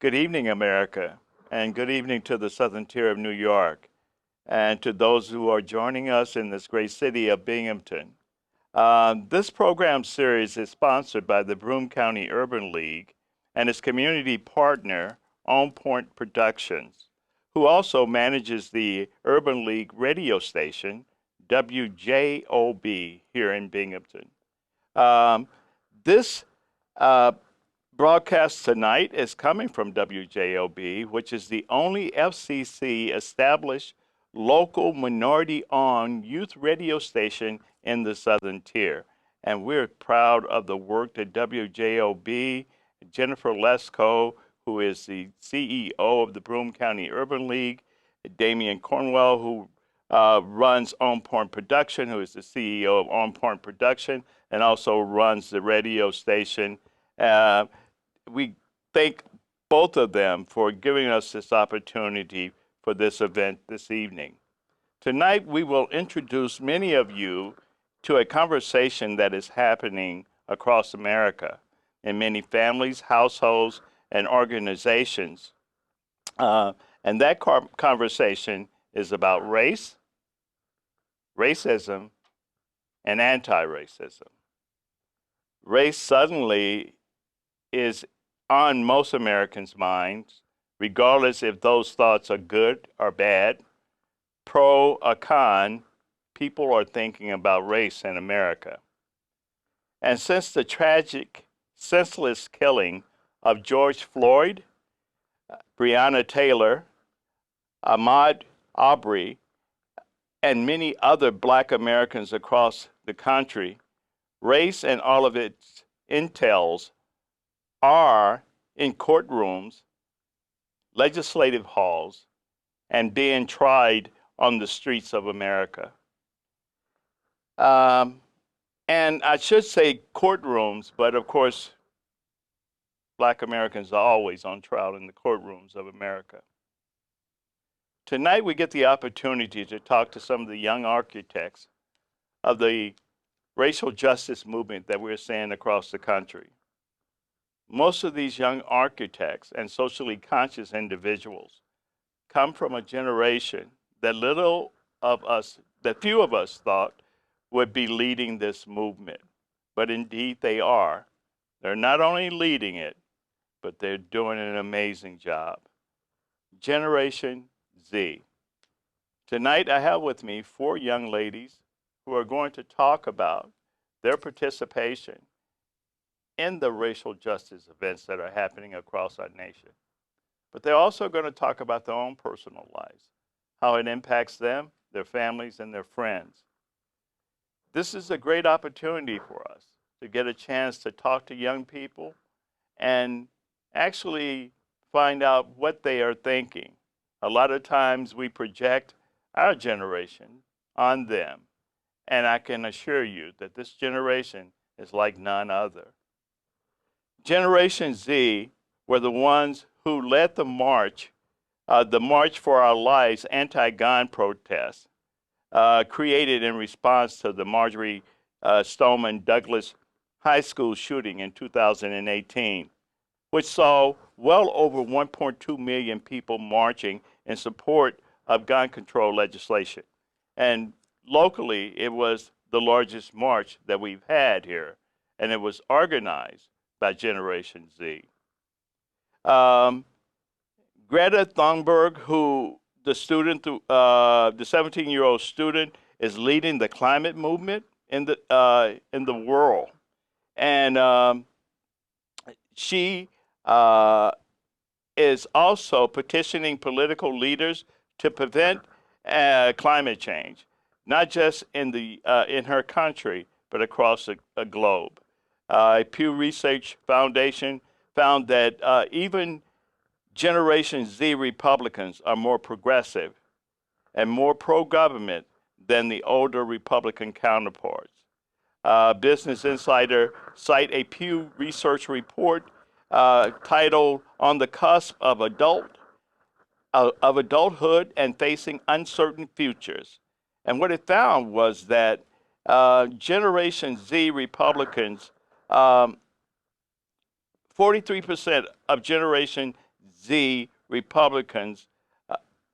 Good evening, America, and good evening to the southern tier of New York, and to those who are joining us in this great city of Binghamton. This program series is sponsored by the Broome County Urban League and its community partner, On Point Productions, who also manages the Urban League radio station, WJOB, here in Binghamton. This broadcast tonight is coming from WJOB, which is the only FCC established local minority-owned youth radio station in the Southern Tier. And we're proud of the work that WJOB, Jennifer Lesko, who is the CEO of the Broome County Urban League, Damian Cornwell, who runs On Point Production, who is the CEO of On Point Production, and also runs the radio station. We thank both of them for giving us this opportunity for this event this evening. Tonight, we will introduce many of you to a conversation that is happening across America in many families, households, and organizations. And that conversation is about race, racism, and anti-racism. Race suddenly is on most Americans' minds, regardless if those thoughts are good or bad, pro or con, people are thinking about race in America. And since the tragic, senseless killing of George Floyd, Breonna Taylor, Ahmaud Arbery, and many other Black Americans across the country, race and all of its entails are in courtrooms, legislative halls, and being tried on the streets of America. And I should say courtrooms, but of course, Black Americans are always on trial in the courtrooms of America. Tonight, we get the opportunity to talk to some of the young architects of the racial justice movement that we're seeing across the country. Most of these young architects and socially conscious individuals come from a generation that few of us thought would be leading this movement. But indeed they are. They're not only leading it, but they're doing an amazing job. Generation Z. Tonight I have with me 4 young ladies who are going to talk about their participation in the racial justice events that are happening across our nation. But they're also going to talk about their own personal lives, how it impacts them, their families, and their friends. This is a great opportunity for us to get a chance to talk to young people and actually find out what they are thinking. A lot of times we project our generation on them, and I can assure you that this generation is like none other. Generation Z were the ones who led the March for Our Lives anti-gun protest, created in response to the Marjorie Stoneman Douglas High School shooting in 2018, which saw well over 1.2 million people marching in support of gun control legislation. And locally, it was the largest march that we've had here, and it was organized by Generation Z. Greta Thunberg, who the 17-year-old student, is leading the climate movement in the world, and she is also petitioning political leaders to prevent climate change, not just in her country, but across the globe. A Pew Research Foundation found that even Generation Z Republicans are more progressive and more pro-government than the older Republican counterparts. Business Insider cite a Pew Research report titled "On the Cusp of Adulthood and Facing Uncertain Futures." And what it found was that Generation Z Republicans, 43% of Generation Z Republicans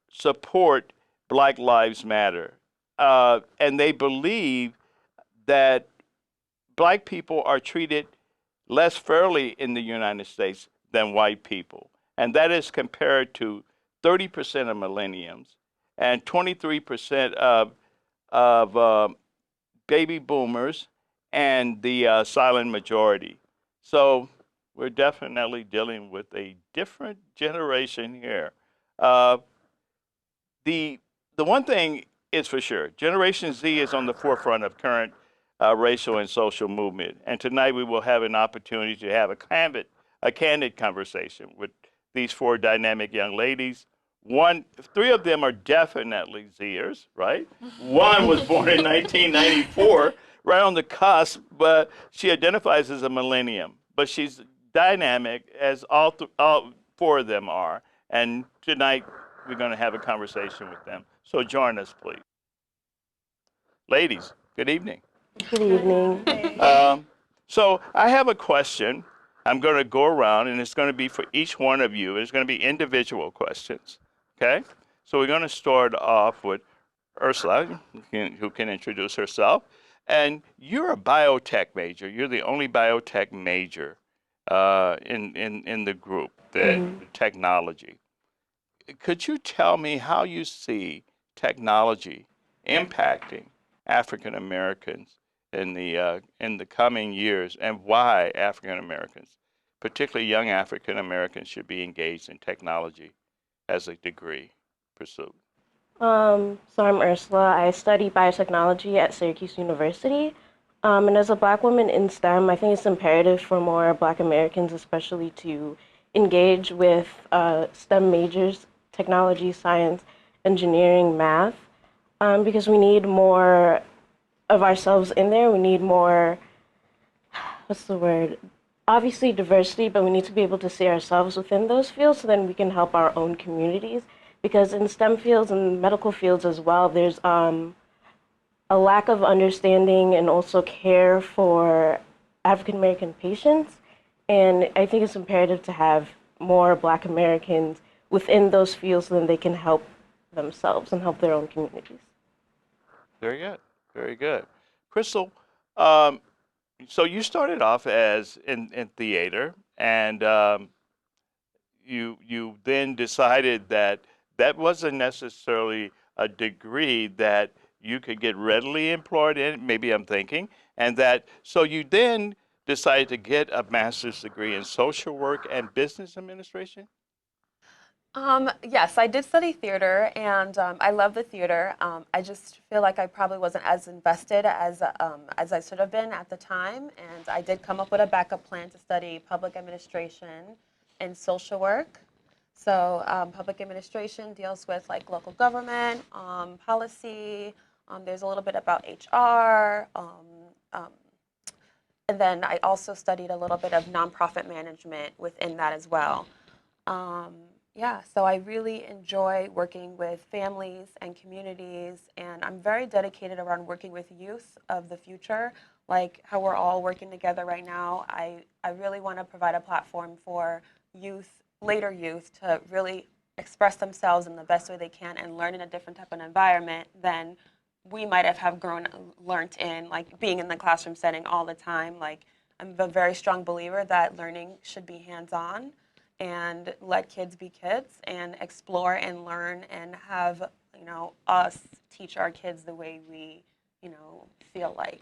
support Black Lives Matter. And they believe that black people are treated less fairly in the United States than white people. And that is compared to 30% of millennials and 23% of baby boomers and the silent majority. So we're definitely dealing with a different generation here. Uh, the one thing is for sure, Generation Z is on the forefront of current racial and social movement. And tonight we will have an opportunity to have a candid conversation with these four dynamic young ladies. Three of them are definitely Zers, right? One was born in 1994, right on the cusp, but she identifies as a millennium. But she's dynamic, as all four of them are. And tonight we're going to have a conversation with them. So join us, please. Ladies, good evening. Good evening. So I have a question. I'm going to go around, and it's going to be for each one of you. It's going to be individual questions. Okay? So we're going to start off with Ursula, who can introduce herself. And you're a biotech major. You're the only biotech major in the group, the technology. Could you tell me how you see technology impacting African Americans in the coming years, and why African Americans, particularly young African Americans, should be engaged in technology as a degree pursuit? So I'm Ursula. I study biotechnology at Syracuse University. And as a Black woman in STEM, I think it's imperative for more Black Americans, especially, to engage with STEM majors, technology, science, engineering, math, because we need more of ourselves in there. We need more, what's the word? Obviously diversity, but we need to be able to see ourselves within those fields so then we can help our own communities. Because in STEM fields and medical fields as well, there's a lack of understanding and also care for African American patients. And I think it's imperative to have more Black Americans within those fields so then they can help themselves and help their own communities. Very good. Very good. Crystal, so you started off as in theater, and you then decided that wasn't necessarily a degree that you could get readily employed in, maybe I'm thinking, and so you then decided to get a master's degree in social work and business administration? Yes, I did study theater, and I love the theater. I just feel like I probably wasn't as invested as I should have been at the time, and I did come up with a backup plan to study public administration and social work. So public administration deals with like local government, policy. There's a little bit about HR, and then I also studied a little bit of nonprofit management within that as well. Yeah, so I really enjoy working with families and communities, and I'm very dedicated around working with youth of the future, like how we're all working together right now. I really want to provide a platform for youth, later youth, to really express themselves in the best way they can and learn in a different type of environment than we might have learned in, like being in the classroom setting all the time. Like, I'm a very strong believer that learning should be hands-on, and let kids be kids and explore and learn and have, us teach our kids the way we, feel like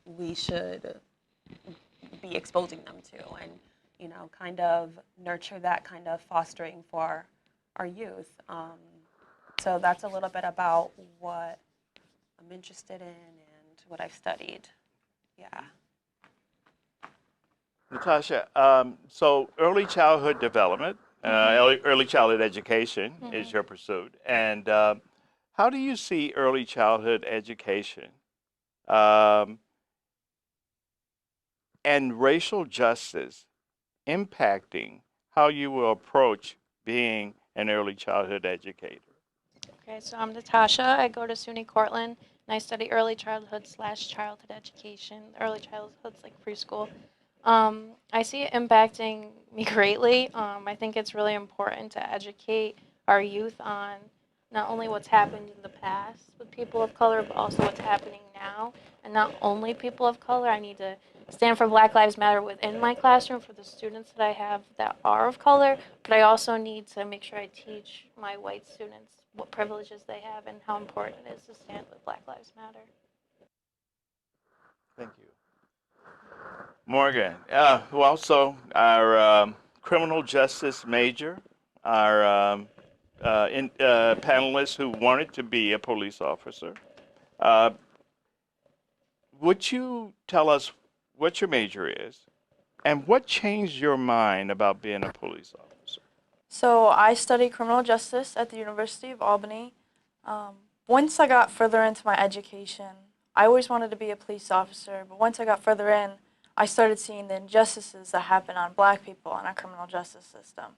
we should be exposing them to, and, kind of nurture that kind of fostering for our youth. So that's a little bit about what I'm interested in and what I've studied. Yeah. Natasha, so early childhood development, early childhood education is your pursuit. And how do you see early childhood education and racial justice impacting how you will approach being an early childhood educator? Okay, so I'm Natasha. I go to SUNY Cortland, and I study early childhood / childhood education. Early childhood's like preschool. I see it impacting me greatly. I think it's really important to educate our youth on not only what's happened in the past with people of color, but also what's happening now. And not only people of color, I need to stand for Black Lives Matter within my classroom for the students that I have that are of color, but I also need to make sure I teach my white students what privileges they have and how important it is to stand with Black Lives Matter. Thank you. Morgan. Well, so our criminal justice major, our panelists who wanted to be a police officer. Uh, would you tell us what your major is and what changed your mind about being a police officer? So I study criminal justice at the University of Albany. Once I got further into my education, I always wanted to be a police officer, but once I got further in, I started seeing the injustices that happen on black people in our criminal justice system.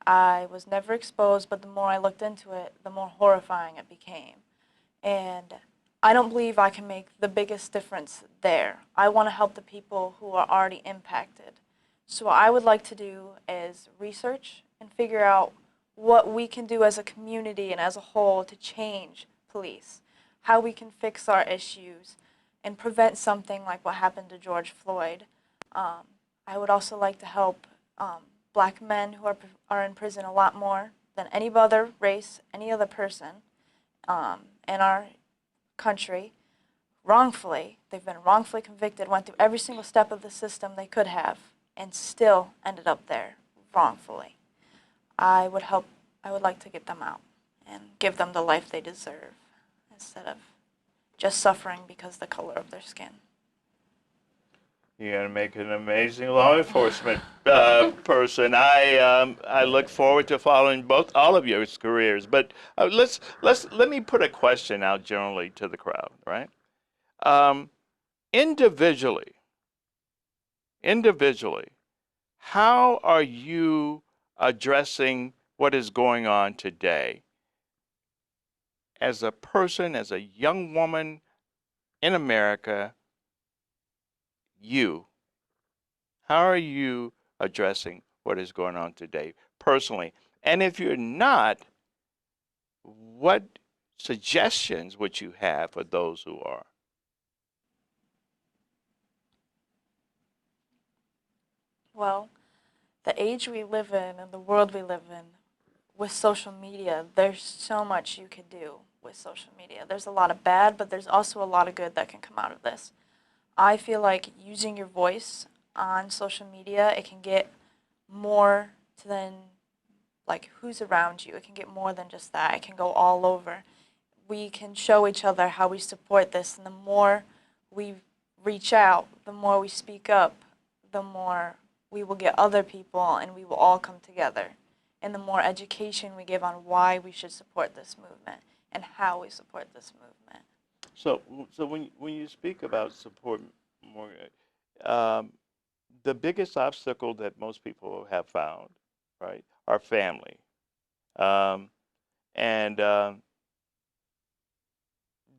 I was never exposed, but the more I looked into it, the more horrifying it became. And I don't believe I can make the biggest difference there. I want to help the people who are already impacted. So what I would like to do is research and figure out what we can do as a community and as a whole to change police, how we can fix our issues and prevent something like what happened to George Floyd. I would also like to help black men who are in prison a lot more than any other race, any other person in our country wrongfully. They've been wrongfully convicted, went through every single step of the system they could have, and still ended up there wrongfully. I would like to get them out and give them the life they deserve instead of just suffering because of the color of their skin. You're going to make an amazing law enforcement person. I look forward to following all of your careers. But let me put a question out generally to the crowd, right? Individually, how are you addressing what is going on today as a person, as a young woman in America? How are you addressing what is going on today personally? And if you're not, what suggestions would you have for those who are? Well, the age we live in and the world we live in, with social media, there's so much you could do with social media. There's a lot of bad, but there's also a lot of good that can come out of this. I feel like using your voice on social media, it can get more than like who's around you. It can get more than just that. It can go all over. We can show each other how we support this, and the more we reach out, the more we speak up, the more we will get other people and we will all come together. And the more education we give on why we should support this movement and how we support this movement. So when you speak about support, Morgan, the biggest obstacle that most people have found, right, are family, and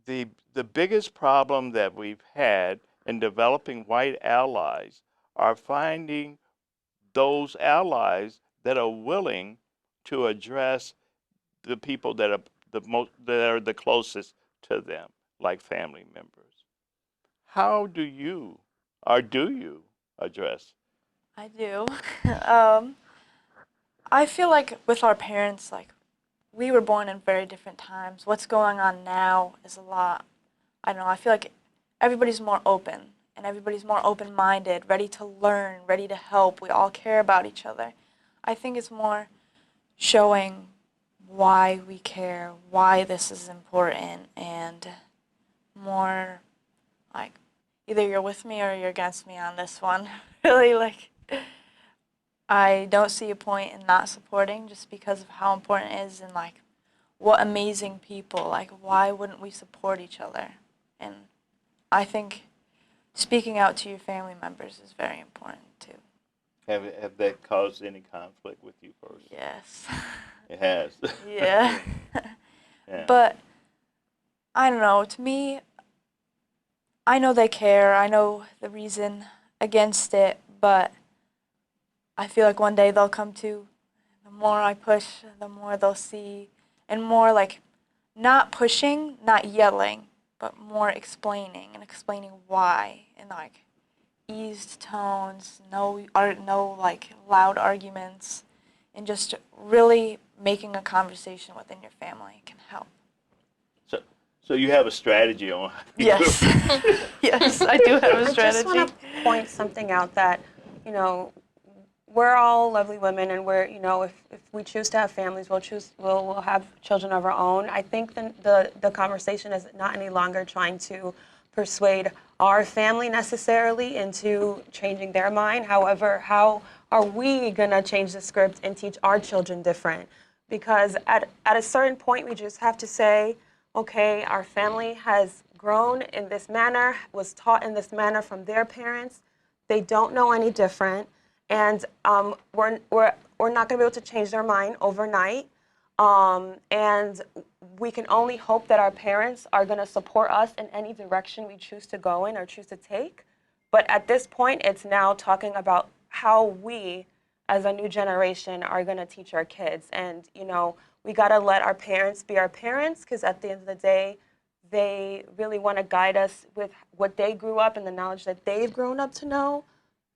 the biggest problem that we've had in developing white allies are finding those allies that are willing to address the people that are the closest to them, like family members. How do you address? I do. I feel like with our parents, like, we were born in very different times. What's going on now is a lot, I don't know, I feel like everybody's more open and everybody's more open-minded, ready to learn, ready to help. We all care about each other. I think it's more showing why we care, why this is important, and more like either you're with me or you're against me on this one. Really, like, I don't see a point in not supporting just because of how important it is and like what amazing people, like why wouldn't we support each other? And I think speaking out to your family members is very important too. Have that caused any conflict with you personally? Yes. It has. Yeah. Yeah. But I don't know, to me, I know they care, I know the reason against it, but I feel like one day they'll come to. The more I push, the more they'll see, and more like not pushing, not yelling, but more explaining and explaining why, and like eased tones, no like loud arguments, and just really making a conversation within your family can help. So you have a strategy on how you Yes. Yes, I do have a I just strategy. want to point something out that, we're all lovely women, and we're, if we choose to have families, we'll have children of our own. I think the conversation is not any longer trying to persuade our family necessarily into changing their mind. However, how are we going to change the script and teach our children different? Because at a certain point, we just have to say, okay, our family has grown in this manner, was taught in this manner from their parents. They don't know any different, and we're not going to be able to change their mind overnight. And we can only hope that our parents are going to support us in any direction we choose to go in or choose to take. But at this point, it's now talking about how we, as a new generation, are going to teach our kids. And, we got to let our parents be our parents, because at the end of the day, they really want to guide us with what they grew up and the knowledge that they've grown up to know.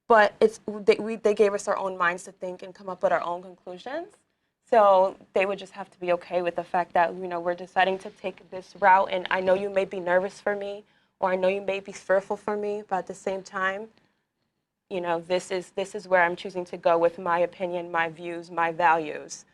But they gave us our own minds to think and come up with our own conclusions. So they would just have to be okay with the fact that, we're deciding to take this route. And I know you may be nervous for me, or I know you may be fearful for me, but at the same time, this is where I'm choosing to go with my opinion, my views, my values.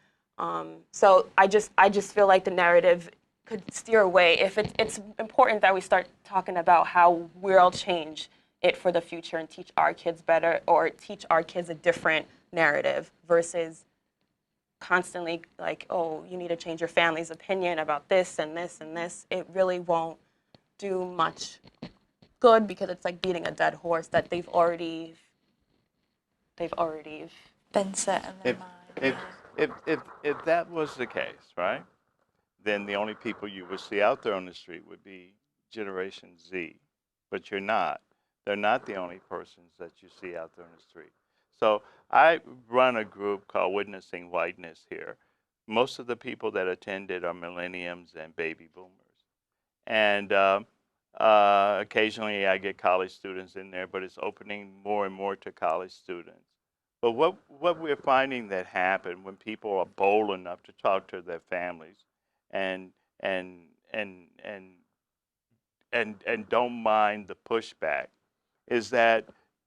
So I just feel like the narrative could steer away. If it's important that we start talking about how we'll change it for the future and teach our kids better, or teach our kids a different narrative, versus constantly like, oh, you need to change your family's opinion about this and this and this. It really won't do much good, because it's like beating a dead horse that they've already Been set in their mind. if that was the case, right? Then the only people you would see out there on the street would be Generation Z. But you're not. They're not the only persons that you see out there on the street. So I run a group called Witnessing Whiteness here. Most of the people that attended are millenniums and baby boomers. And occasionally I get college students in there, but it's opening more and more to college students. But what we're finding that happen when people are bold enough to talk to their families and and and and and don't mind the pushback is that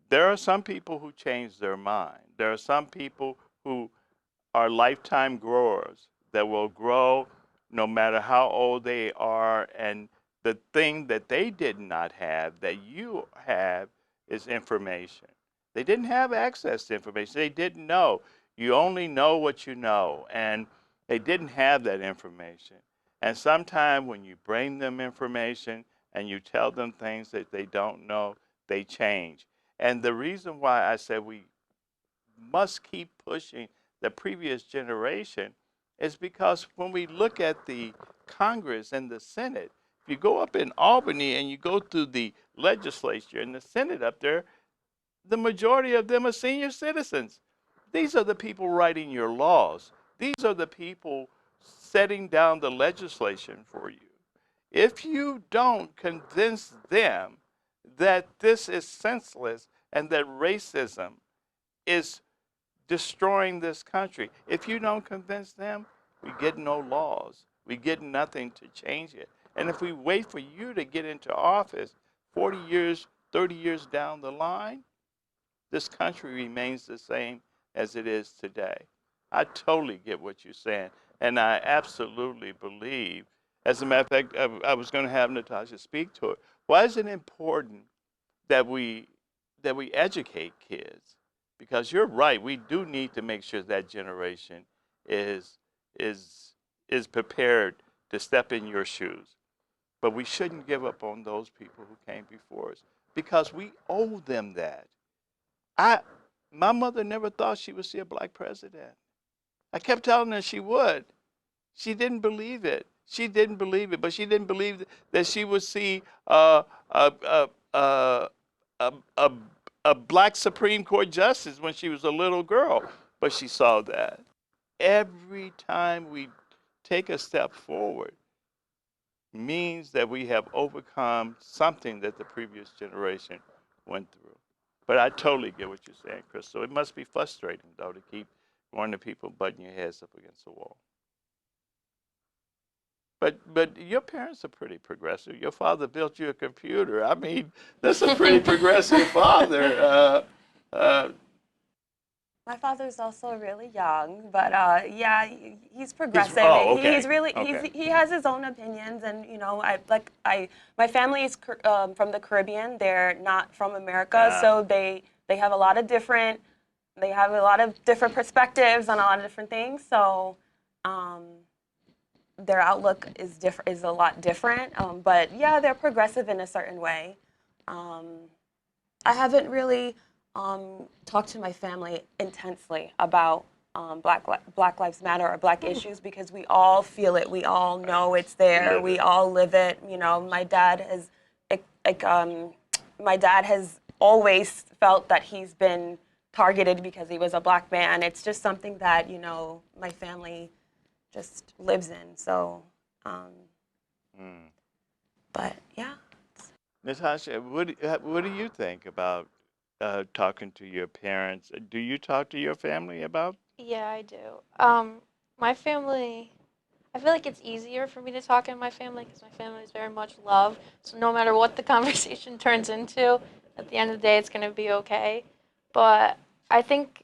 there are some people who change their mind. There are some people who are lifetime growers that will grow no matter how old they are, and the thing that they did not have that you have is information. They didn't have access to information. They didn't know. You only know what you know, and they didn't have that information. And sometimes when you bring them information and you tell them things that they don't know, they change. And the reason why I said we must keep pushing the previous generation is because when we look at the Congress and the Senate, if you go up in Albany and you go through the legislature and the Senate up there, the majority of them are senior citizens. These are the people writing your laws. These are the people setting down the legislation for you. If you don't convince them that this is senseless and that racism is destroying this country, if you don't convince them, we get no laws. We get nothing to change it. And if we wait for you to get into office 40 years, 30 years down the line, this country remains the same as it is today. I totally get what you're saying, and I absolutely believe. As a matter of fact, I was going to have Natasha speak to it. Why is it important that we educate kids? Because you're right, we do need to make sure that generation is is prepared to step in your shoes. But we shouldn't give up on those people who came before us, because we owe them that. I My mother never thought she would see a black president. I kept telling her she would. She didn't believe it. She didn't believe it, but she didn't believe that she would see a a black Supreme Court justice when she was a little girl, but she saw that. Every time we take a step forward means that we have overcome something that the previous generation went through. But I totally get what you're saying, Crystal. It must be frustrating, though, to keep going to people butting your heads up against the wall. But your parents are pretty progressive. Your father built you a computer. I mean, that's a pretty progressive father. My father's also really young, but yeah, he's progressive. Okay. He's really Okay. he has his own opinions, and you know, my family is from the Caribbean. They're not from America, so they have a lot of different perspectives on a lot of different things. So their outlook is a lot different. But yeah, they're progressive in a certain way. I haven't really talked to my family intensely about Black Lives Matter or Black issues because we all feel it. We all know it's there. We all live it. You know, my dad has always felt that he's been targeted because he was a Black man. It's just something that, you know, my family just lives in. So, but yeah. Natasha, what do you think about talking to your parents? Do you talk to your family about? Yeah, I do. My family, I feel like it's easier for me to talk in my family because my family is very much love. So no matter what the conversation turns into, at the end of the day, it's going to be okay. But I think,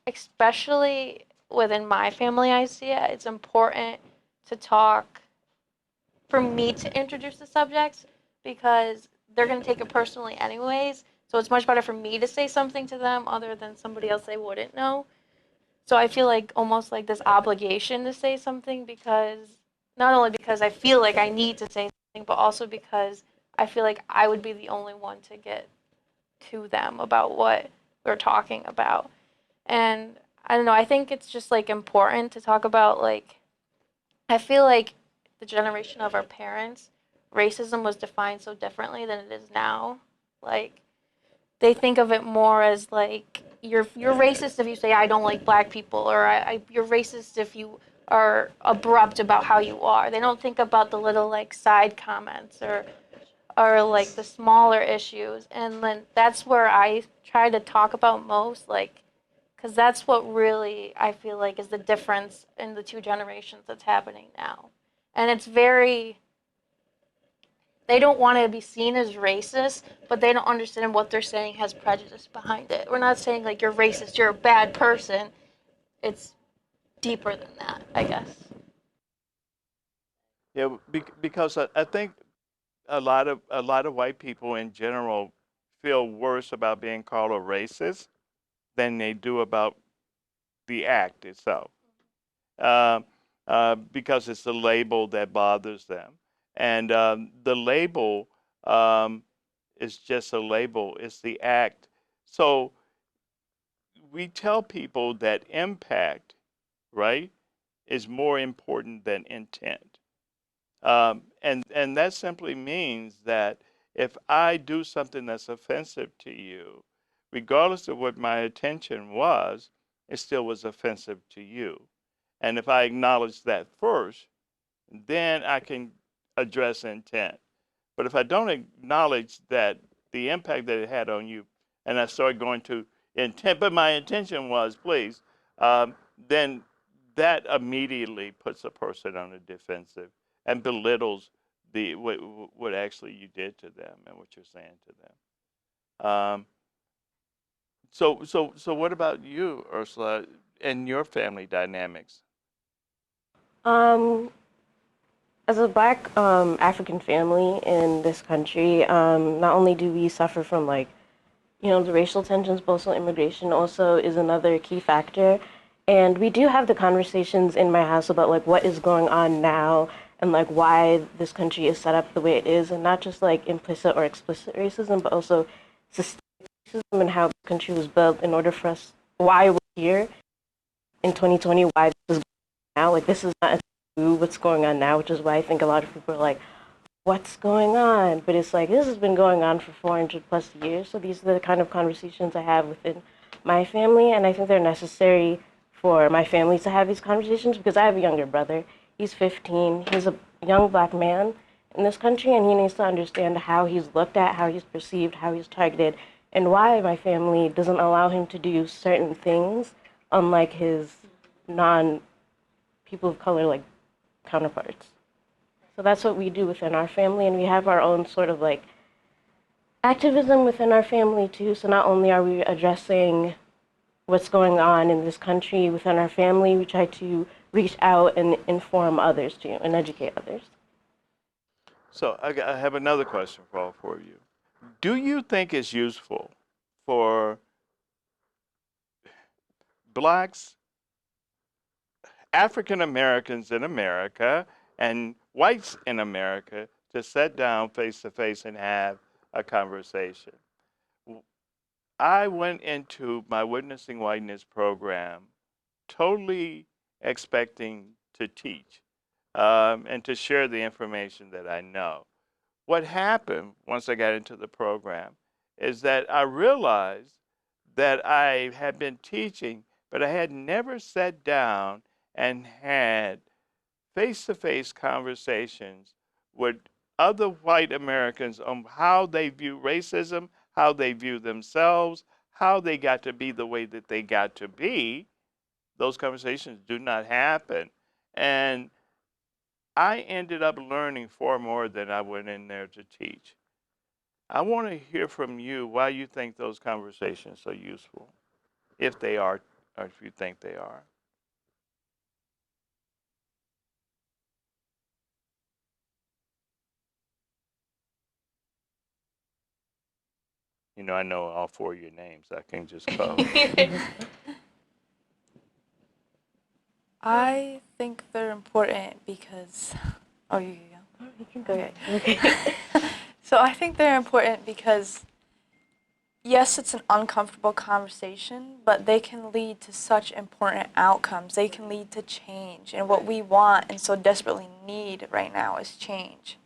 especially within my family, I see it, it's important to talk, for me to introduce the subjects because they're going to take it personally anyways. So it's much better for me to say something to them other than somebody else they wouldn't know. So I feel like almost like this obligation to say something because not only because I feel like I need to say something, but also because I feel like I would be the only one to get to them about what we're talking about. And I don't know, I think it's just like important to talk about like I feel like the generation of our parents, racism was defined so differently than it is now. Like they think of it more as like you're racist if you say I don't like black people or you're racist if you are abrupt about how you are. They don't think about the little like side comments or like the smaller issues. And then that's where I try to talk about most like because that's what really I feel like is the difference in the two generations that's happening now. And it's very they don't want to be seen as racist, but they don't understand what they're saying has prejudice behind it. We're not saying like you're racist, you're a bad person. It's deeper than that, I guess. Yeah, because I think a lot of white people in general feel worse about being called a racist than they do about the act itself, uh, because it's the label that bothers them, and the label um, is just a label. It's the act. So we tell people that impact, right, is more important than intent. And that simply means that if I do something that's offensive to you, regardless of what my intention was, it still was offensive to you. And if I acknowledge that first, then I can address intent. But if I don't acknowledge that the impact that it had on you, and I start going to intent, but my intention was, please, then that immediately puts a person on the defensive and belittles what actually you did to them and what you're saying to them. So what about you, Ursula, and your family dynamics? Um, as a black African family in this country, not only do we suffer from like, the racial tensions, but also immigration also is another key factor. And we do have the conversations in my house about like what is going on now and like why this country is set up the way it is, and not just like implicit or explicit racism, but also systemic racism and how the country was built in order for us, why we're here in 2020, why this is now. Like this is not what's going on now, which is why I think a lot of people are like, what's going on? But it's like, this has been going on for 400 plus years. So these are the kind of conversations I have within my family. And I think they're necessary for my family to have these conversations because I have a younger brother. He's 15. He's a young black man in this country, and he needs to understand how he's looked at, how he's perceived, how he's targeted, and why my family doesn't allow him to do certain things, unlike his non people of color like counterparts. So that's what we do within our family, and we have our own sort of like activism within our family too. So not only are we addressing what's going on in this country within our family, we try to reach out and inform others too and educate others. So I have another question for all four of you. Do you think it's useful for blacks, African Americans in America, and whites in America to sit down face to face and have a conversation? I went into my Witnessing Whiteness program totally expecting to teach and to share the information that I know. What happened once I got into the program is that I realized that I had been teaching, but I had never sat down and had face to face conversations with other white Americans on how they view racism, how they view themselves, how they got to be the way that they got to be. Those conversations do not happen. And I ended up learning far more than I went in there to teach. I want to hear from you why you think those conversations are useful, if they are, or if you think they are. You know, I know all four of your names. I can just call. I think they're important because, oh, you can go. You can go ahead. Okay. So I think they're important because, yes, it's an uncomfortable conversation, but they can lead to such important outcomes. They can lead to change. And what we want and so desperately need right now is change.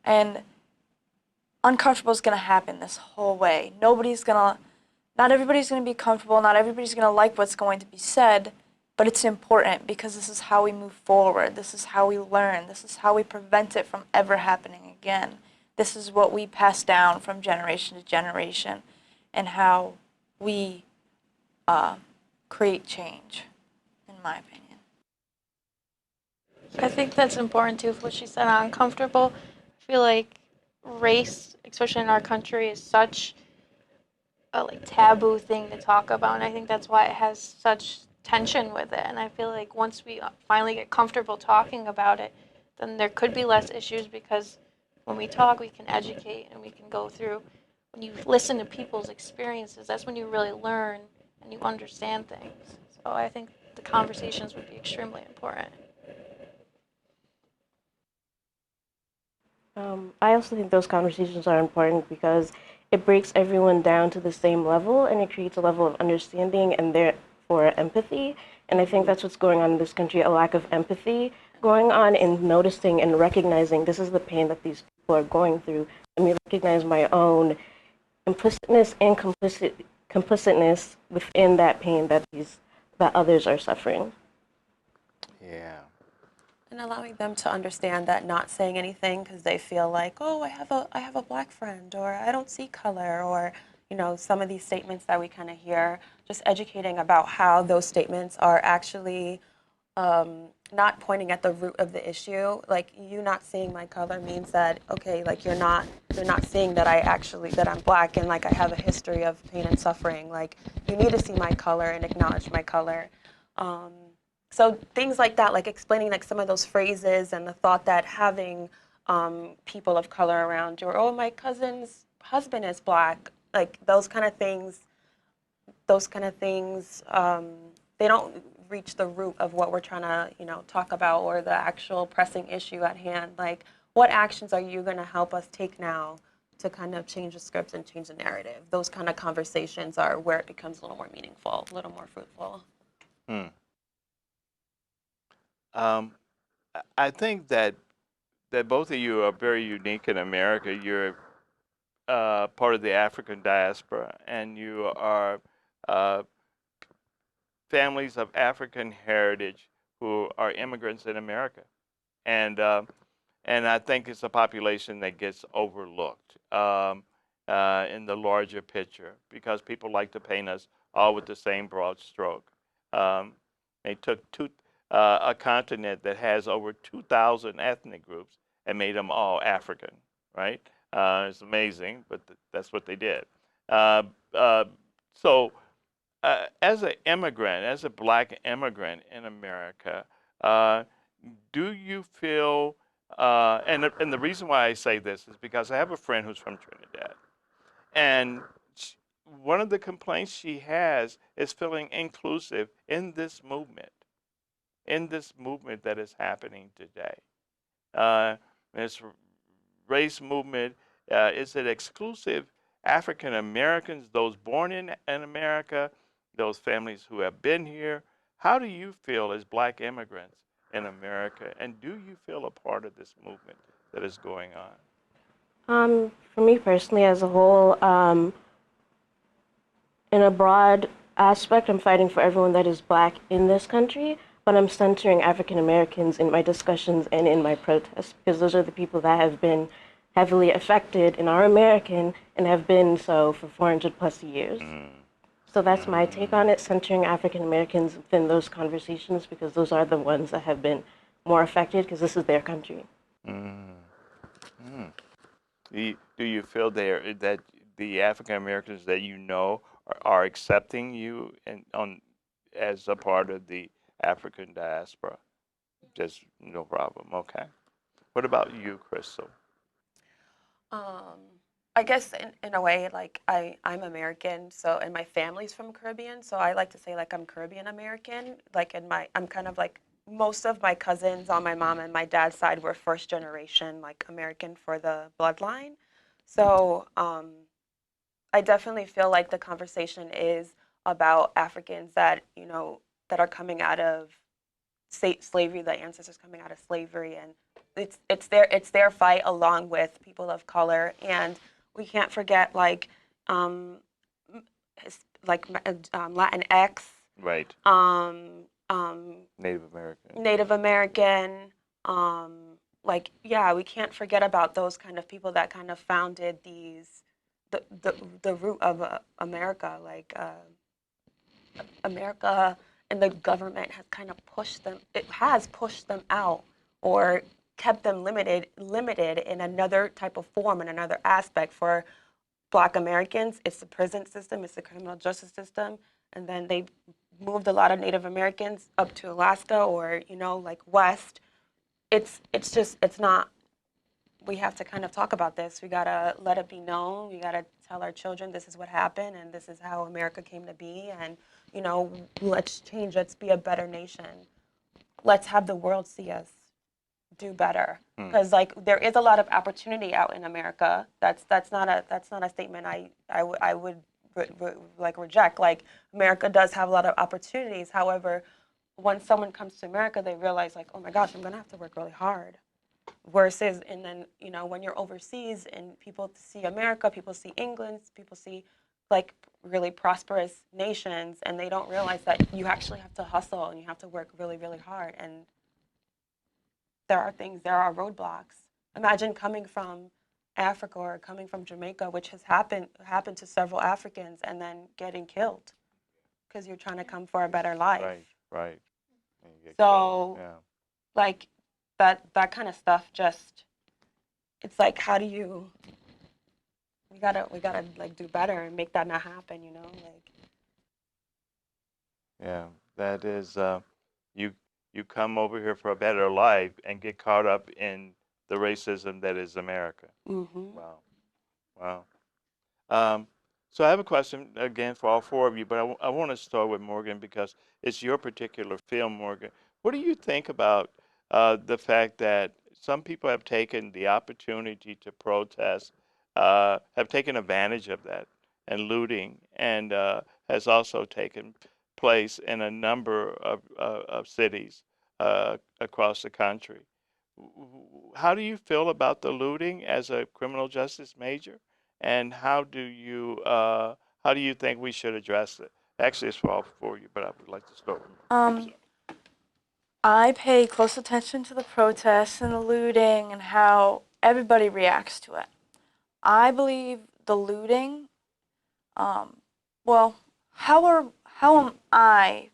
And uncomfortable is going to happen this whole way. Not everybody's going to be comfortable. Not everybody's going to like what's going to be said. But it's important because this is how we move forward. This is how we learn. This is how we prevent it from ever happening again. This is what we pass down from generation to generation and how we create change, in my opinion. I think that's important too, what she said, uncomfortable. I feel like race, especially in our country, is such a like taboo thing to talk about, and I think that's why it has such tension with it. And I feel like once we finally get comfortable talking about it, then there could be less issues because when we talk, we can educate and we can go through. When you listen to people's experiences, that's when you really learn and you understand things. So I think the conversations would be extremely important. I also think those conversations are important because it breaks everyone down to the same level and it creates a level of understanding and therefore empathy. And I think that's what's going on in this country, a lack of empathy going on in noticing and recognizing this is the pain that these people are going through. Let me recognize my own implicitness and complicitness within that pain that others are suffering. Yeah. And allowing them to understand that not saying anything because they feel like, oh, I have a black friend, or I don't see color, or some of these statements that we kind of hear, just educating about how those statements are actually not pointing at the root of the issue. Like, you not seeing my color means that, okay, like you're not seeing that that I'm black and like I have a history of pain and suffering. Like, you need to see my color and acknowledge my color. So things like that, like explaining like some of those phrases and the thought that having people of color around you, or oh, my cousin's husband is black, like those kind of things, they don't reach the root of what we're trying to, talk about, or the actual pressing issue at hand. Like, what actions are you going to help us take now to kind of change the script and change the narrative? Those kind of conversations are where it becomes a little more meaningful, a little more fruitful. I think that that both of you are very unique in America. You're part of the African diaspora, and you are uh, families of African heritage who are immigrants in America, and and I think it's a population that gets overlooked in the larger picture because people like to paint us all with the same broad stroke. Um, they took a continent that has over 2,000 ethnic groups and made them all African, right? It's amazing, but that's what they did. Uh, uh, so as an immigrant, as a black immigrant in America, uh, do you feel, and the reason why I say this is because I have a friend who's from Trinidad, and one of the complaints she has is feeling inclusive in this movement that is happening today. This race movement, is it exclusive African Americans, those born in America, those families who have been here? How do you feel as black immigrants in America? And do you feel a part of this movement that is going on? For me personally, as a whole, in a broad aspect, I'm fighting for everyone that is black in this country, but I'm centering African Americans in my discussions and in my protests because those are the people that have been heavily affected and are American and have been so for 400 plus years. So that's my take on it, centering African Americans within those conversations because those are the ones that have been more affected because this is their country. Mm. Mm. Do you feel there that the African Americans that you know are accepting you and on as a part of the African diaspora? Just no problem. Okay. What about you, Crystal? Um, I guess in a way, like I'm American, so and my family's from Caribbean, so I like to say like I'm Caribbean American. Like I'm kind of like most of my cousins on my mom and my dad's side were first generation like American for the bloodline. So I definitely feel like the conversation is about Africans that that are coming out of slavery, the ancestors coming out of slavery, and it's their fight along with people of color, and we can't forget like Latinx, Right. um, Native American. Native American, yeah, we can't forget about those kind of people that kind of founded the root of America, America and the government has kind of pushed them. It has pushed them out or kept them limited in another type of form in another aspect. For Black Americans, it's the prison system, it's the criminal justice system, and then they moved a lot of Native Americans up to Alaska or like west. It's not. We have to kind of talk about this. We gotta let it be known. We gotta tell our children this is what happened and this is how America came to be. And let's change. Let's be a better nation. Let's have the world see us do better. Because there is a lot of opportunity out in America. That's not a statement I would reject. Like America does have a lot of opportunities. However, when someone comes to America, they realize like, oh my gosh, I'm gonna have to work really hard. Versus, and then when you're overseas and people see America, people see England, people see like really prosperous nations, and they don't realize that you actually have to hustle and you have to work really, really hard. And there are roadblocks. Imagine coming from Africa or coming from Jamaica, which has happened to several Africans, and then getting killed because you're trying to come for a better life. Right. So, like that kind of stuff, just it's like, how do you? We gotta like do better and make that not happen. Yeah, that is you come over here for a better life and get caught up in the racism that is America. Mm-hmm. Wow. Wow. So I have a question again for all four of you, but I want to start with Morgan because it's your particular film, Morgan. What do you think about the fact that some people have taken the opportunity to protest, have taken advantage of that, and looting, and has also taken place in a number of cities across the country? how do you feel about the looting as a criminal justice major, and how do you think we should address it? Actually, it's all for you, but I would like to start with you. Um, I pay close attention to the protests and the looting and how everybody reacts to it. I believe the looting, well, how am I,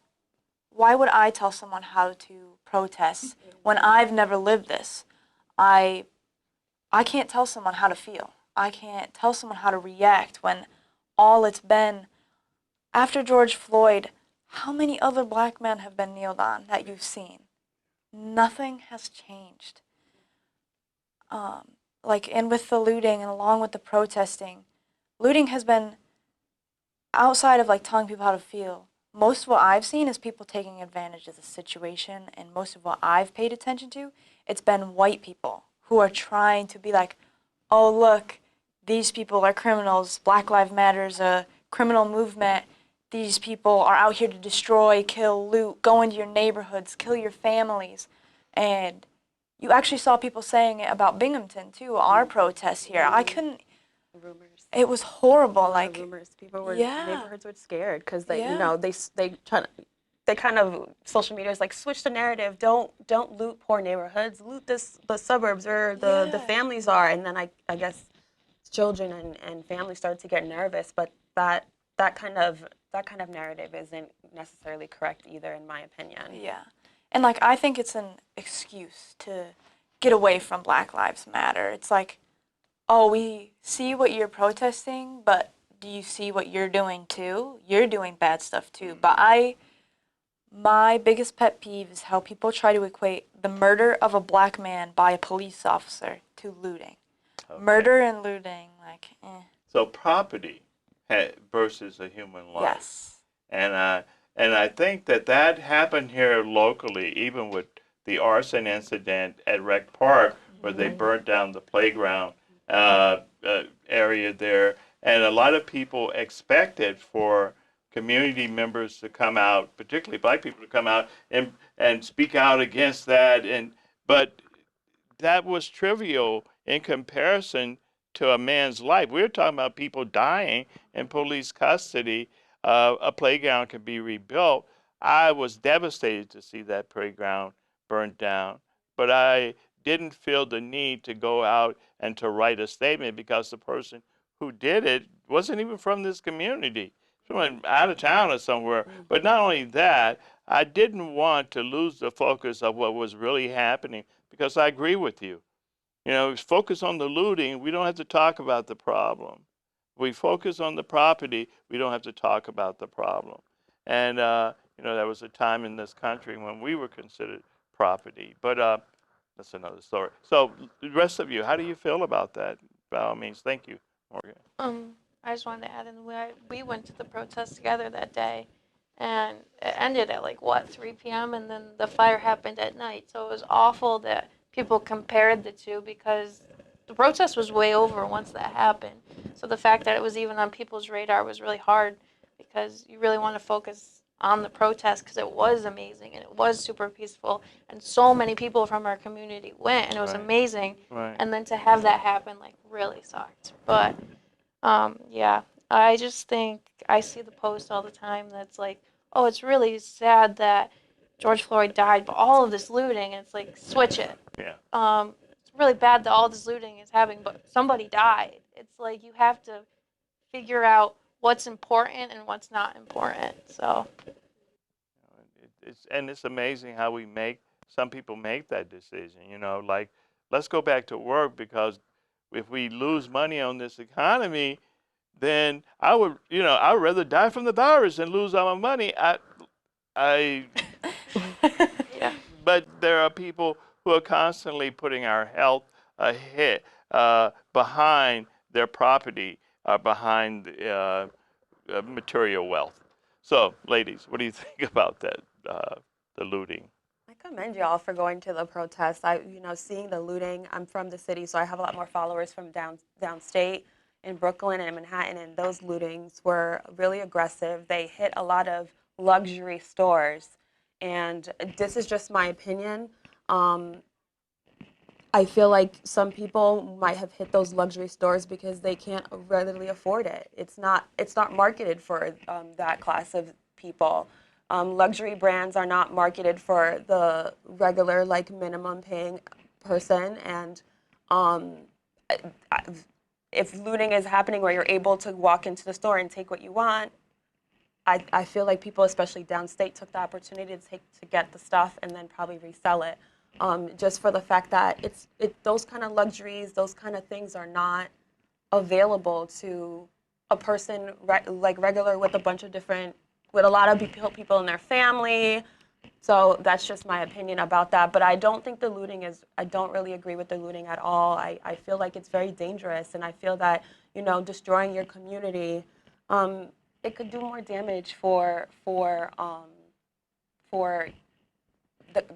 why would I tell someone how to protest when I've never lived this? I can't tell someone how to feel. I can't tell someone how to react when all it's been. After George Floyd, how many other black men have been kneeled on that you've seen? Nothing has changed. And with the looting and along with the protesting, looting has been outside of like telling people how to feel. Most of what I've seen is people taking advantage of the situation, and most of what I've paid attention to, it's been white people who are trying to be like, oh look, these people are criminals, Black Lives Matter is a criminal movement, these people are out here to destroy, kill, loot, go into your neighborhoods, kill your families. And you actually saw people saying it about Binghamton too, our protests here. I couldn't, Rumors. it was horrible. Like rumors, people were neighborhoods were scared because they, they kind of social media is like switch the narrative. Don't loot poor neighborhoods. Loot the suburbs where the families are, and then I guess children and families started to get nervous. But that kind of narrative isn't necessarily correct either, in my opinion. Yeah, and like I think it's an excuse to get away from Black Lives Matter. It's like, oh, we see what you're protesting, but do you see what you're doing too? You're doing bad stuff too. But my biggest pet peeve is how people try to equate the murder of a black man by a police officer to looting. Okay. Murder and looting, like, eh. So property versus a human life. Yes. And I think that happened here locally, even with the arson incident at Rec Park, where they burnt down the playground area there, and a lot of people expected for community members to come out, particularly black people, to come out and speak out against that, but that was trivial in comparison to a man's life. We're talking about people dying in police custody. A playground can be rebuilt. I was devastated to see that playground burnt down, but I didn't feel the need to go out and to write a statement because the person who did it wasn't even from this community, from out of town or somewhere. But not only that, I didn't want to lose the focus of what was really happening, because I agree with you. Focus on the looting, we don't have to talk about the problem. If we focus on the property, we don't have to talk about the problem. And, there was a time in this country when we were considered property. But that's another story. So the rest of you, how do you feel about that? By all means, thank you, Morgan. I just wanted to add in, we went to the protest together that day, and it ended at 3 p.m. and then the fire happened at night. So it was awful that people compared the two, because the protest was way over once that happened. So the fact that it was even on people's radar was really hard, because you really want to focus on the protest, because it was amazing and it was super peaceful, and so many people from our community went, and it was amazing. Right. And then to have that happen really sucked. But I just think I see the post all the time that's like, oh, it's really sad that George Floyd died, but all of this looting, and it's like, switch it. Yeah. It's really bad that all this looting is happening, but somebody died. It's like you have to figure out what's important and what's not important. So it's amazing how some people make that decision. Let's go back to work, because if we lose money on this economy, then I would rather die from the virus than lose all my money. yeah. But there are people who are constantly putting our health ahead, behind their property, behind material wealth. So, ladies, what do you think about that, the looting? I commend y'all for going to the protests. Seeing the looting. I'm from the city, so I have a lot more followers from downstate in Brooklyn and Manhattan, and those lootings were really aggressive. They hit a lot of luxury stores, and this is just my opinion. I feel like some people might have hit those luxury stores because they can't readily afford it. It's not marketed for that class of people. Luxury brands are not marketed for the regular, like, minimum paying person. And um, I- if looting is happening where you're able to walk into the store and take what you want, I feel like people, especially downstate, took the opportunity to get the stuff and then probably resell it. Just for the fact that those kind of luxuries, those kind of things are not available to a person like regular with a bunch of different, with a lot of people in their family. So that's just my opinion about that. But I don't think I don't really agree with the looting at all. I feel like it's very dangerous, and I feel that, destroying your community, it could do more damage for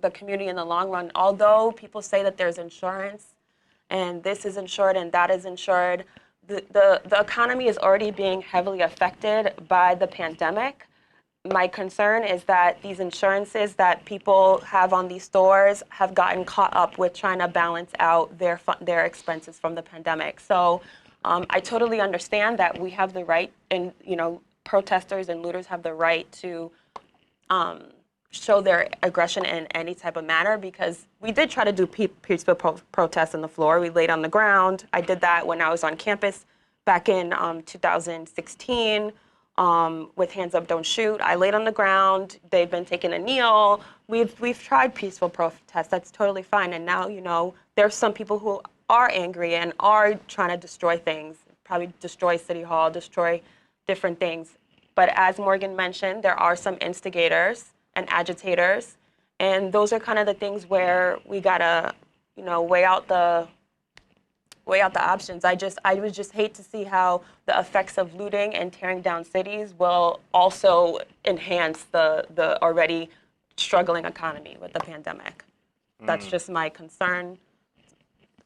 the community in the long run. Although people say that there's insurance and this is insured and that is insured, the economy is already being heavily affected by the pandemic. My concern is that these insurances that people have on these stores have gotten caught up with trying to balance out their expenses from the pandemic. So I totally understand that we have the right, and protesters and looters have the right to show their aggression in any type of manner, because we did try to do peaceful protests on the floor. We laid on the ground. I did that when I was on campus back in 2016 with Hands Up, Don't Shoot. I laid on the ground. They've been taking a kneel. We've tried peaceful protests. That's totally fine. And now, there's some people who are angry and are trying to destroy things, probably destroy City Hall, destroy different things. But as Morgan mentioned, there are some instigators and agitators, and those are kind of the things where we gotta, weigh out the options. I would just hate to see how the effects of looting and tearing down cities will also enhance the already struggling economy with the pandemic. That's just my concern.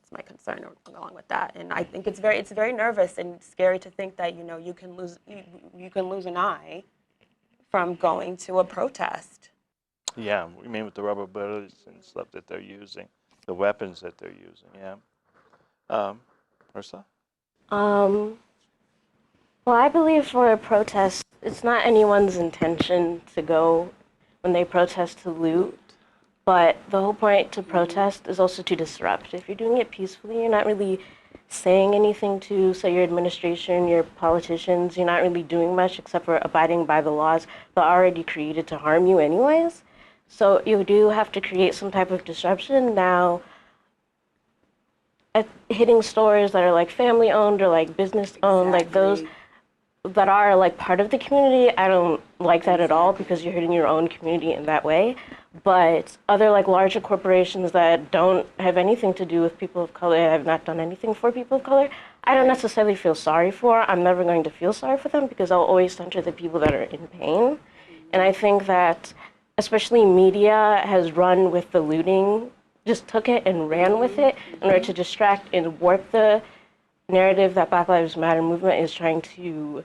It's my concern along with that, and I think it's very nervous and scary to think that you can lose an eye from going to a protest. Yeah, we mean with the rubber bullets and stuff that they're using, the weapons that they're using. Yeah. Ursula? Um, well, I believe for a protest, it's not anyone's intention to go when they protest to loot, but the whole point to protest is also to disrupt. If you're doing it peacefully, you're not really saying anything to, say, your administration, your politicians. You're not really doing much except for abiding by the laws that are already created to harm you anyways. So you do have to create some type of disruption. Now, hitting stores that are like family owned or like business owned, like those that are like part of the community, I don't like that at all, because you're hurting your own community in that way. But other like larger corporations that don't have anything to do with people of color, have not done anything for people of color, I don't necessarily feel sorry for. I'm never going to feel sorry for them, because I'll always center the people that are in pain. And I think that especially media has run with the looting, just took it and ran with it in order to distract and warp the narrative that Black Lives Matter movement is trying to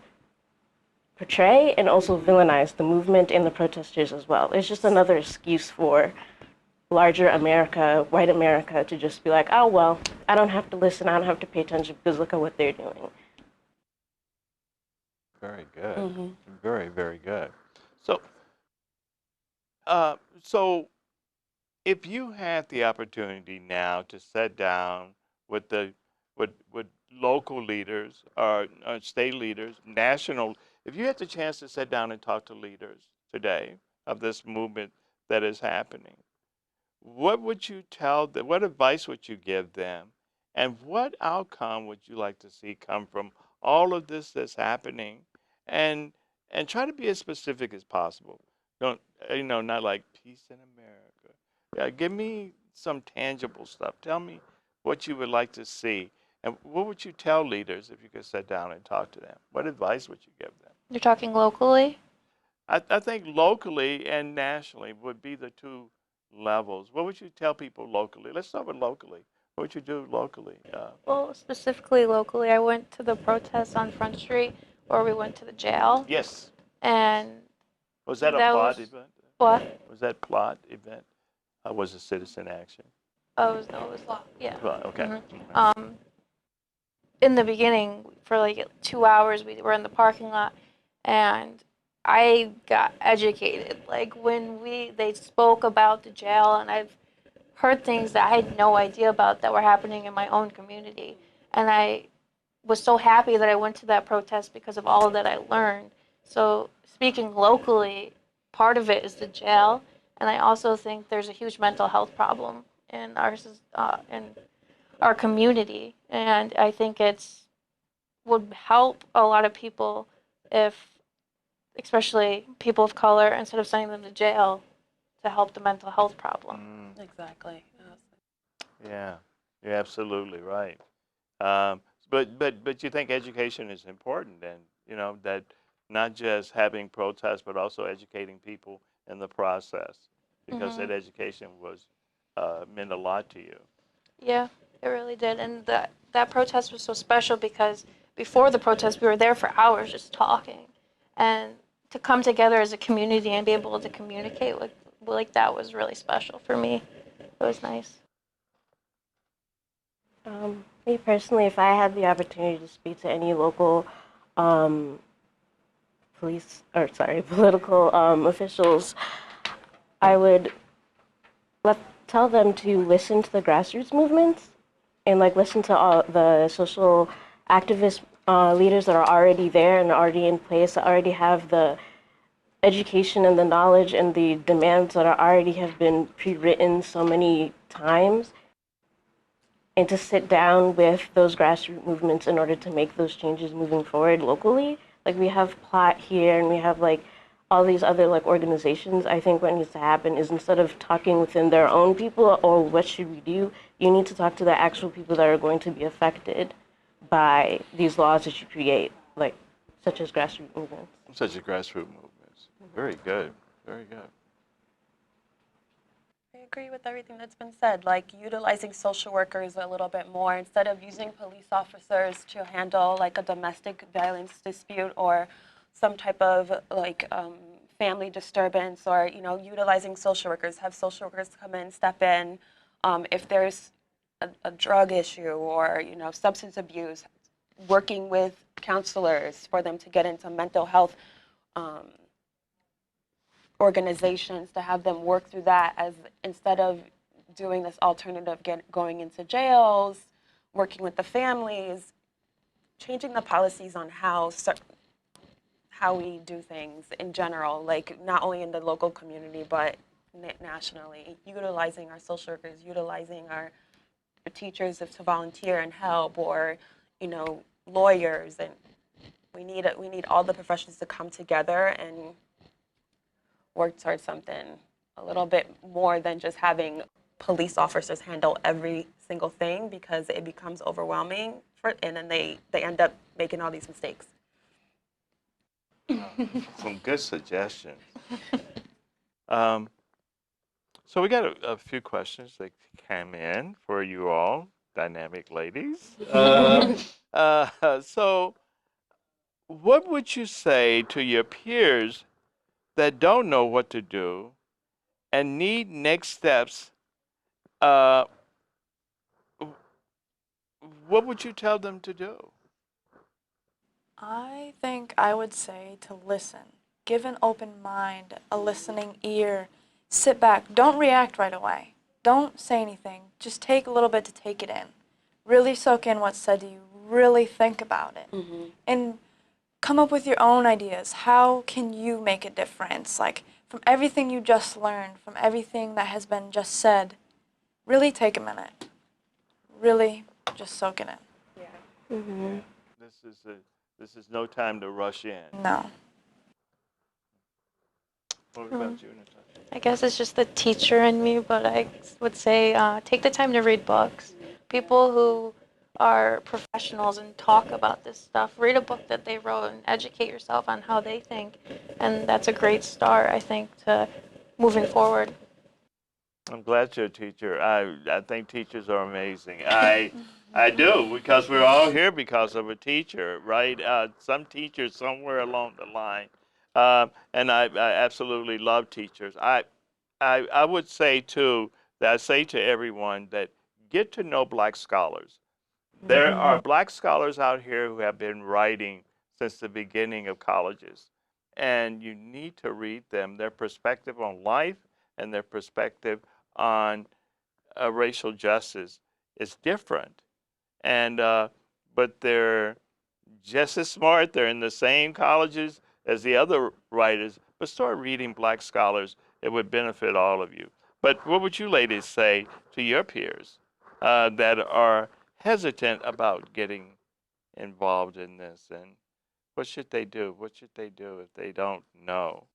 portray, and also villainize the movement and the protesters as well. It's just another excuse for larger America, white America, to just be like, oh, well, I don't have to listen, I don't have to pay attention, because look at what they're doing. Very good. Mm-hmm. Very, very good. So if you had the opportunity now to sit down with with local leaders or state leaders, national, if you had the chance to sit down and talk to leaders today of this movement that is happening, what would you tell them? What advice would you give them? And what outcome would you like to see come from all of this that's happening? And try to be as specific as possible. Don't not like peace in America. Yeah, give me some tangible stuff. Tell me what you would like to see. And what would you tell leaders if you could sit down and talk to them? What advice would you give them? You're talking locally? I think locally and nationally would be the two levels. What would you tell people locally? Let's start with locally. What would you do locally? Well, specifically locally, I went to the protests on Front Street where we went to the jail. Yes. And Was that a that plot was event? what? Was that plot event? Was it citizen action? Oh, it was yeah. Well, okay. Um, in the beginning, for like 2 hours, we were in the parking lot, and I got educated. Like when they spoke about the jail, and I've heard things that I had no idea about that were happening in my own community, and I was so happy that I went to that protest because of all that I learned. So speaking locally, part of it is the jail, and I also think there's a huge mental health problem in our community, and I think it's would help a lot of people if, especially people of color, instead of sending them to jail, to help the mental health problem. Exactly. Yeah, you're absolutely right. Um, but you think education is important, and you know that not just having protests, but also educating people in the process, because that education was meant a lot to you. Yeah, it really did. And that protest was so special because before the protest, we were there for hours just talking. And to come together as a community and be able to communicate like that was really special for me. It was nice. Me personally, if I had the opportunity to speak to any local um, political officials, I would tell them to listen to the grassroots movements and like listen to all the social activist leaders that are already there and already in place, that already have the education and the knowledge and the demands that are already have been pre-written so many times, and to sit down with those grassroots movements in order to make those changes moving forward locally. Like we have Plot here and we have like all these other like organizations. I think what needs to happen is instead of talking within their own people or what should we do, you need to talk to the actual people that are going to be affected by these laws that you create, like such as grassroots movements. Such as grassroots movements. Very good. Very good. I agree with everything that's been said, like utilizing social workers a little bit more instead of using police officers to handle like a domestic violence dispute or some type of like family disturbance, or utilizing social workers, have social workers come in, step in if there's a drug issue or substance abuse, working with counselors for them to get into mental health um, organizations, to have them work through that, as instead of doing this alternative, going into jails, working with the families, changing the policies on how we do things in general, like not only in the local community but nationally, utilizing our social workers, utilizing our teachers to volunteer and help, or lawyers, and we need all the professions to come together and work towards something a little bit more than just having police officers handle every single thing, because it becomes overwhelming and then they end up making all these mistakes. Some good suggestions. Um, so we got a few questions that came in for you all, dynamic ladies. So what would you say to your peers that don't know what to do and need next steps? Uh, what would you tell them to do? I think I would say to listen. Give an open mind, a listening ear. Sit back. Don't react right away. Don't say anything. Just take a little bit to take it in. Really soak in what's said to you. Really think about it. Mm-hmm. And come up with your own ideas. How can you make a difference? Like, from everything you just learned, from everything that has been just said, really take a minute. Really just soak it in. Yeah. Mm-hmm. This is no time to rush in. No. What about you, Natasha? I guess it's just the teacher in me, but I would say take the time to read books. People who are professionals and talk about this stuff, read a book that they wrote and educate yourself on how they think. And that's a great start, I think, to moving forward. I'm glad you're a teacher. I think teachers are amazing. I do, because we're all here because of a teacher, right? Some teacher somewhere along the line, and I absolutely love teachers. I would say too that I say to everyone that get to know black scholars. There are black scholars out here who have been writing since the beginning of colleges, and you need to read them. Their perspective on life and their perspective on racial justice is different, and but they're just as smart. They're in the same colleges as the other writers. But start reading black scholars. It would benefit all of you. But what would you ladies say to your peers that are hesitant about getting involved in this? And what should they do? What should they do if they don't know?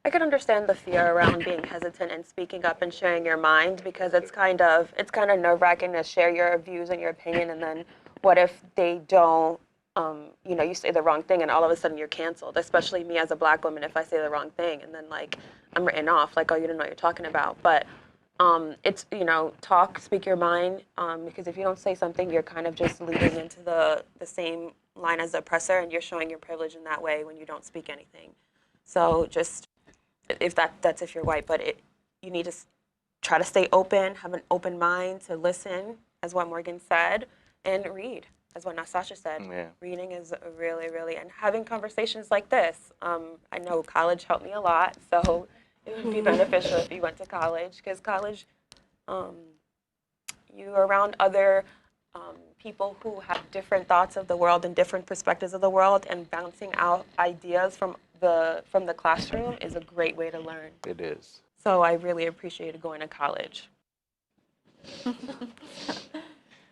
I can understand the fear around being hesitant and speaking up and sharing your mind, because it's kind of nerve-wracking to share your views and your opinion, and then what if they don't, you say the wrong thing and all of a sudden you're canceled, especially me as a black woman. If I say the wrong thing and then like I'm written off, like, oh, you don't know what you're talking about. But it's, speak your mind, because if you don't say something, you're kind of just leading into the same line as the oppressor, and you're showing your privilege in that way when you don't speak anything. So just, if that's if you're white, but you need to try to stay open, have an open mind to listen, as what Morgan said, and read, as what Natasha said. Yeah. Reading is really, really, and having conversations like this. I know college helped me a lot, so it would be beneficial if you went to college, because college, you're around other people who have different thoughts of the world and different perspectives of the world, and bouncing out ideas from the classroom is a great way to learn. It is. So I really appreciated going to college.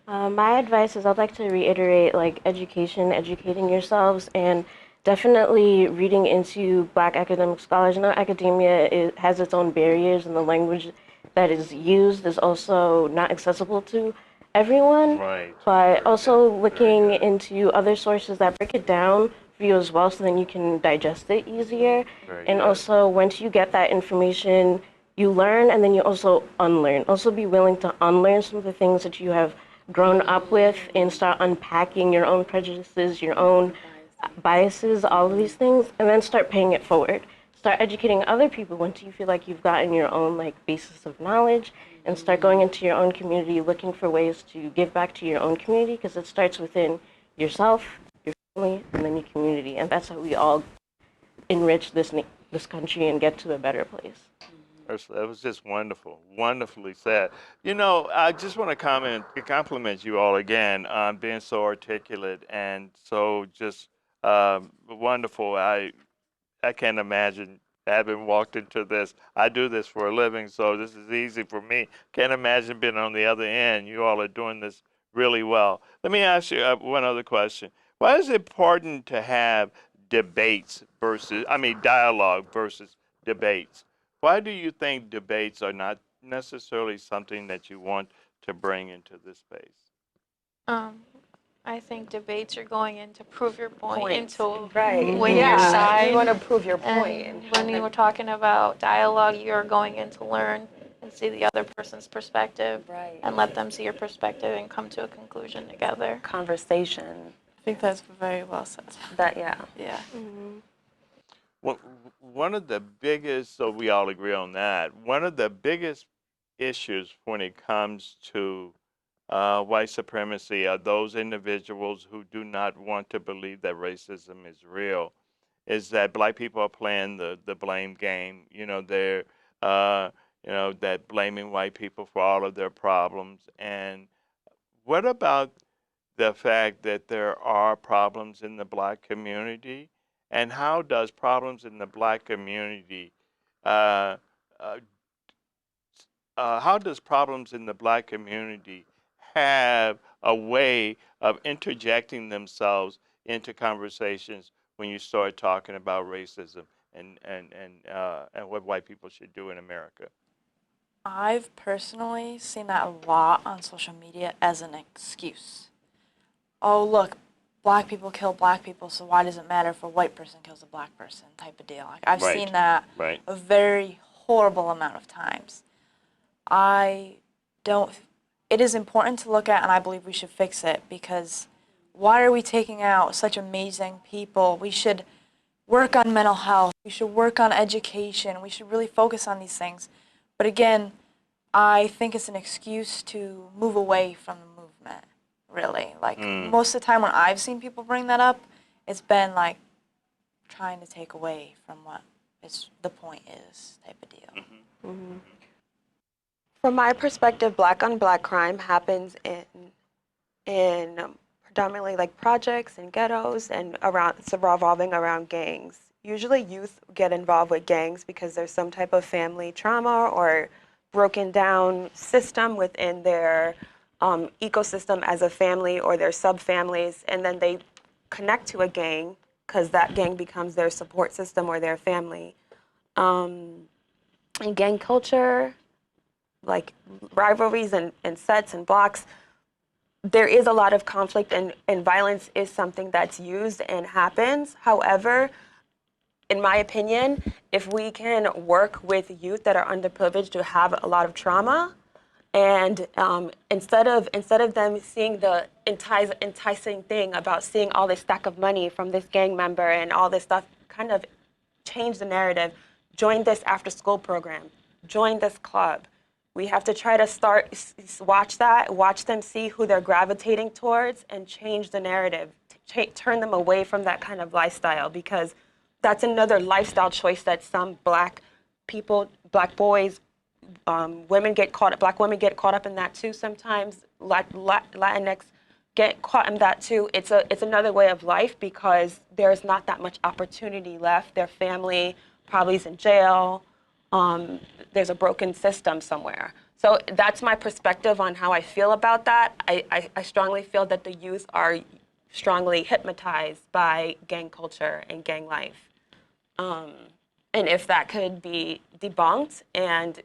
My advice is I'd like to reiterate, like, educating yourselves, and definitely reading into black academic scholars. You know, academia has its own barriers, and the language that is used is also not accessible to everyone. Right. But also looking into other sources that break it down for you as well, so then you can digest it easier. Very And good. also, once you get that information, you learn, and then you also unlearn. Also be willing to unlearn some of the things that you have grown up with, and start unpacking your own prejudices, your own biases, all of these things, and then start paying it forward. Start educating other people once you feel like you've gotten your own, like, basis of knowledge, and start going into your own community, looking for ways to give back to your own community, because it starts within yourself, your family, and then your community, and that's how we all enrich this country and get to a better place. Ursula, that was just wonderful, wonderfully said. I just want to compliment you all again on being so articulate and so just wonderful. I can't imagine having walked into this. I do this for a living, so this is easy for me. Can't imagine being on the other end. You all are doing this really well. Let me ask you one other question. Why is it important to have dialogue versus debates? Why do you think debates are not necessarily something that you want to bring into this space? I think debates are going in to prove your point and to Right. win your side. You want to prove your And point. when you were talking about dialogue, you're going in to learn and see the other person's perspective, Right. and let them see your perspective and come to a conclusion together. Conversation. I think that's very well said. Yeah. Yeah. Well, one of the biggest, so we all agree on that, one of the biggest issues when it comes to white supremacy are those individuals who do not want to believe that racism is real, is that black people are playing the blame game. They're, that blaming white people for all of their problems. And what about the fact that there are problems in the black community? And how does problems in the black community, uh, uh, how does problems in the black community have a way of interjecting themselves into conversations when you start talking about racism and what white people should do in America? I've personally seen that a lot on social media as an excuse. Oh, look, black people kill black people, so why does it matter if a white person kills a black person type of deal? Like, I've Right. seen that Right. a very horrible amount of times. It is important to look at, and I believe we should fix it, because why are we taking out such amazing people? We should work on mental health. We should work on education. We should really focus on these things. But again, I think it's an excuse to move away from the movement, really. Like, most of the time when I've seen people bring that up, it's been like trying to take away from what the point is, type of deal. From my perspective, black on black crime happens in predominantly like projects and ghettos and around, it's revolving around gangs. Usually youth get involved with gangs because there's some type of family trauma or broken down system within their ecosystem as a family or their sub-families, and then they connect to a gang because that gang becomes their support system or their family. And gang culture, like rivalries and sets and blocks, there is a lot of conflict and violence is something that's used and happens. However, in my opinion, if we can work with youth that are underprivileged who have a lot of trauma, and instead of them seeing the enticing thing about seeing all this stack of money from this gang member and all this stuff, kind of change the narrative. Join this after school program. Join this club. We have to try to watch them see who they're gravitating towards and change the narrative, turn them away from that kind of lifestyle, because that's another lifestyle choice that some black people, black boys, black women get caught up in that too sometimes. Latinx get caught in that too. It's another way of life because there's not that much opportunity left. Their family probably is in jail. There's a broken system somewhere. So that's my perspective on how I feel about that. I strongly feel that the youth are strongly hypnotized by gang culture and gang life. And if that could be debunked and,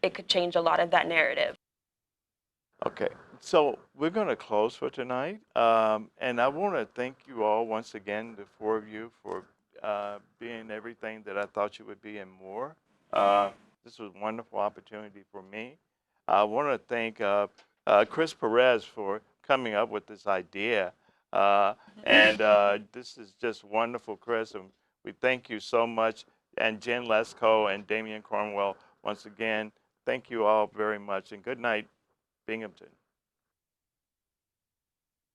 it could change a lot of that narrative. Okay, so we're going to close for tonight. And I want to thank you all once again, the four of you, for being everything that I thought you would be and more. This was a wonderful opportunity for me. I want to thank Chris Perez for coming up with this idea. And this is just wonderful, Chris. And we thank you so much. And Jen Lesko and Damian Cornwell, once again, thank you all very much. And good night, Binghamton.